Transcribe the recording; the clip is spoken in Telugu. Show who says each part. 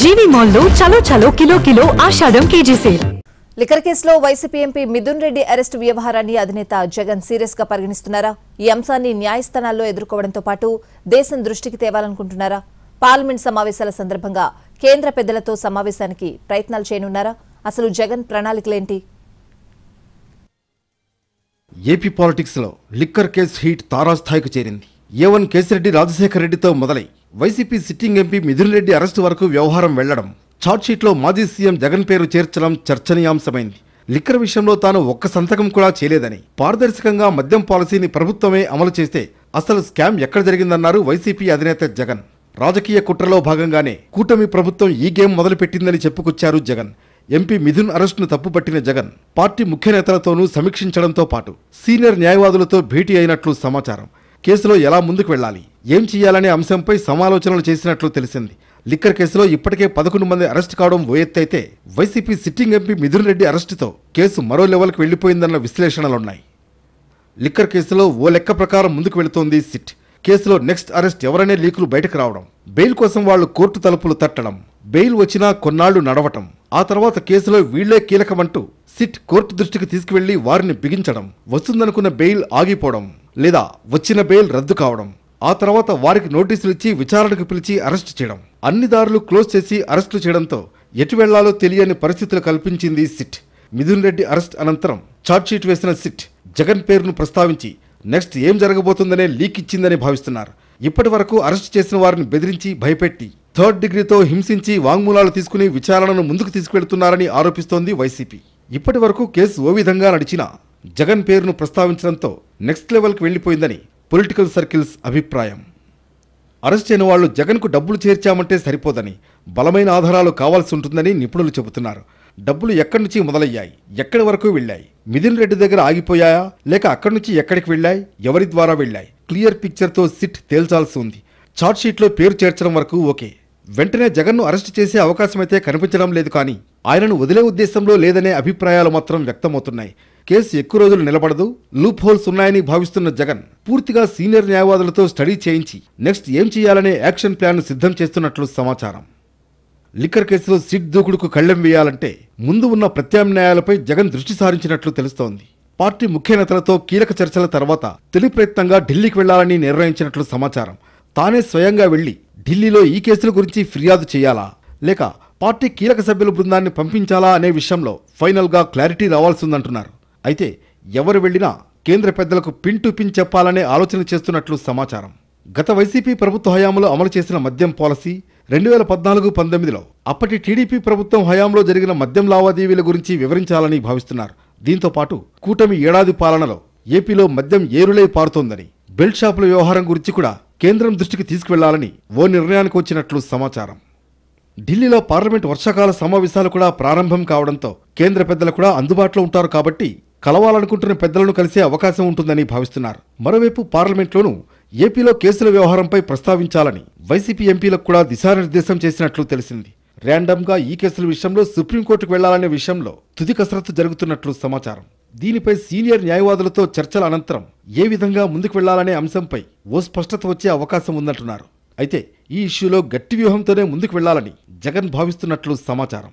Speaker 1: జీవి మాల్లో చలో చలో కిలో కిలో ఆషాఢం కేజీ సేల్.
Speaker 2: లిక్కర్ కేసులో YCP MP Mithun Reddy arrest వ్యవహారాన్ని అధినేత జగన్ సీరియస్ గా పరిగణిస్తున్నారా? ఈ అంశాన్ని న్యాయస్థానాల్లో ఎదుర్కోవడంతో పాటు దేశం దృష్టికి తేవాలనుకుంటున్నారా? పార్లమెంట్ సమావేశాల సందర్భంగా కేంద్ర పెద్దలతో సమావేశానికి ప్రయత్నాలు చేయనున్నారా? అసలు జగన్ ప్రణాళికలేంటి?
Speaker 3: ఏపీ పాలిటిక్స్ లో లిక్కర్ కేసు హీట్ తారాస్థాయికి చేరింది. ఏవన్ కేసిరెడ్డి రాజశేఖర్ రెడ్డితో మొదలై YCP sitting MP Mithun Reddy arrest వరకు వ్యవహారం వెళ్లడం, ఛార్జ్షీట్లో మాజీ సీఎం జగన్ పేరు చేర్చడం చర్చనీయాంశమైంది. లిక్కర్ విషయంలో తాను ఒక్క సంతకం కూడా చేయలేదని, పారదర్శకంగా మద్యం పాలసీని ప్రభుత్వమే అమలు చేస్తే అసలు స్కామ్ ఎక్కడ జరిగిందన్నారు వైసీపీ అధినేత జగన్. రాజకీయ కుట్రలో భాగంగానే కూటమి ప్రభుత్వం ఈ గేమ్ మొదలుపెట్టిందని చెప్పుకొచ్చారు జగన్. ఎంపీ మిథున్ అరెస్టును తప్పుపట్టిన జగన్ పార్టీ ముఖ్య నేతలతోనూ సమీక్షించడంతో పాటు సీనియర్ న్యాయవాదులతో భేటీ అయినట్లు సమాచారం. కేసులో ఎలా ముందుకు వెళ్లాలి, ఏం చేయాలనే అంశంపై సమాలోచనలు చేసినట్లు తెలిసింది. లిక్కర్ కేసులో ఇప్పటికే 11 మంది అరెస్టు కావడం ఓ ఎత్తైతే, YCP sitting MP Mithun Reddy అరెస్టుతో కేసు మరో లెవెల్కి వెళ్లిపోయిందన్న విశ్లేషణలున్నాయి. లిక్కర్ కేసులో ఓ లెక్క ప్రకారం ముందుకు వెళుతోంది సిట్. కేసులో నెక్స్ట్ అరెస్ట్ ఎవరనే లీకులు బయటకు రావడం, బెయిల్ కోసం వాళ్లు కోర్టు తలుపులు తట్టడం, బెయిల్ వచ్చినా కొన్నాళ్లు నడవటం, ఆ తర్వాత కేసులో వీళ్లే కీలకమంటూ సిట్ కోర్టు దృష్టికి తీసుకువెళ్లి వారిని బిగించడం, వస్తుందనుకున్న బెయిల్ ఆగిపోవడం లేదా వచ్చిన బెయిల్ రద్దు కావడం, ఆ తర్వాత వారికి నోటీసులు ఇచ్చి విచారణకు పిలిచి అరెస్టు చేయడం, అన్ని దారులు క్లోజ్ చేసి అరెస్టు చేయడంతో ఎటు వెళ్లాలో తెలియని పరిస్థితులు కల్పించింది సిట్. మిథున్ రెడ్డి అరెస్ట్ అనంతరం ఛార్జ్షీట్ వేసిన సిట్ జగన్ పేరును ప్రస్తావించి నెక్స్ట్ ఏం జరగబోతుందనే లీక్ ఇచ్చిందని భావిస్తున్నారు. ఇప్పటి వరకు అరెస్టు చేసిన వారిని బెదిరించి భయపెట్టి థర్డ్ డిగ్రీతో హింసించి వాంగ్మూలాలు తీసుకుని విచారణను ముందుకు తీసుకువెళ్తున్నారని ఆరోపిస్తోంది వైసీపీ. ఇప్పటి వరకు కేసు ఓ విధంగా నడిచినా జగన్ పేరును ప్రస్తావించడంతో నెక్స్ట్ లెవెల్కి వెళ్లిపోయిందని పొలిటికల్ సర్కిల్స్ అభిప్రాయం. అరెస్ట్ అయిన వాళ్లు జగన్కు డబ్బులు చేర్చామంటే సరిపోదని, బలమైన ఆధారాలు కావాల్సి ఉంటుందని నిపుణులు చెబుతున్నారు. డబ్బులు ఎక్కడి నుంచి మొదలయ్యాయి, ఎక్కడి వరకు వెళ్లాయి, మిథున్ రెడ్డి దగ్గర ఆగిపోయాయా లేక అక్కడి నుంచి ఎక్కడికి వెళ్లాయి, ఎవరి ద్వారా వెళ్లాయి, క్లియర్ పిక్చర్తో సిట్ తేల్చాల్సి ఉంది. ఛార్జ్షీట్లో పేరు చేర్చడం వరకు ఓకే, వెంటనే జగన్ను అరెస్టు చేసే అవకాశమైతే కనిపించడం లేదు, కానీ ఆయనను వదిలే ఉద్దేశంలో లేదనే అభిప్రాయాలు మాత్రం వ్యక్తమవుతున్నాయి. కేసు ఎక్కువ రోజులు నిలబడదు, లూప్ హోల్స్ ఉన్నాయని భావిస్తున్న జగన్ పూర్తిగా సీనియర్ న్యాయవాదులతో స్టడీ చేయించి నెక్స్ట్ ఏం చేయాలనే యాక్షన్ ప్లాన్ను సిద్ధం చేస్తున్నట్లు సమాచారం. లిక్కర్ కేసులో సిట్ దూకుడుకు కళ్లెం వేయాలంటే ముందు ఉన్న ప్రత్యామ్నాయాలపై జగన్ దృష్టి సారించినట్లు తెలుస్తోంది. పార్టీ ముఖ్య నేతలతో కీలక చర్చల తర్వాత తొలి ప్రయత్నంగా ఢిల్లీకి వెళ్లాలని నిర్ణయించినట్లు సమాచారం. తానే స్వయంగా వెళ్లి ఢిల్లీలో ఈ కేసుల గురించి ఫిర్యాదు చేయాలా లేక పార్టీ కీలక సభ్యుల బృందాన్ని పంపించాలా అనే విషయంలో ఫైనల్గా క్లారిటీ రావాల్సిందంటున్నారు. అయితే ఎవరు వెళ్లినా కేంద్ర పెద్దలకు పిన్ టు పిన్ చెప్పాలనే ఆలోచన చేస్తున్నట్లు సమాచారం. గత వైసీపీ ప్రభుత్వ హయాంలో అమలు చేసిన మద్యం పాలసీ, 2014-19లో అప్పటి టీడీపీ ప్రభుత్వం హయాంలో జరిగిన మద్యం లావాదేవీల గురించి వివరించాలని భావిస్తున్నారు. దీంతో పాటు కూటమి ఏడాది పాలనలో ఏపీలో మద్యం ఏరులై పారుతోందని, బెల్ట్ షాపుల వ్యవహారం గురించి కూడా కేంద్రం దృష్టికి తీసుకువెళ్లాలని ఓ నిర్ణయానికి వచ్చినట్లు సమాచారం. ఢిల్లీలో పార్లమెంట్ వర్షాకాల సమావేశాలు కూడా ప్రారంభం కావడంతో కేంద్ర పెద్దలు కూడా అందుబాటులో ఉంటారు కాబట్టి కలవాలనుకుంటున్న పెద్దలను కలిసే అవకాశం ఉంటుందని భావిస్తున్నారు. మరోవైపు పార్లమెంట్లోనూ ఏపీలో కేసుల వ్యవహారంపై ప్రస్తావించాలని వైసీపీ ఎంపీలకు కూడా దిశానిర్దేశం చేసినట్లు తెలిసింది. ర్యాండమ్గా ఈ కేసుల విషయంలో సుప్రీంకోర్టుకు వెళ్లాలనే విషయంలో తుది కసరత్తు జరుగుతున్నట్లు సమాచారం. దీనిపై సీనియర్ న్యాయవాదులతో చర్చల అనంతరం ఏ విధంగా ముందుకు వెళ్లాలనే అంశంపై ఓ స్పష్టత వచ్చే అవకాశం ఉందంటున్నారు. అయితే ఈ ఇష్యూలో గట్టి వ్యూహంతోనే ముందుకు వెళ్లాలని జగన్ భావిస్తున్నట్లు సమాచారం.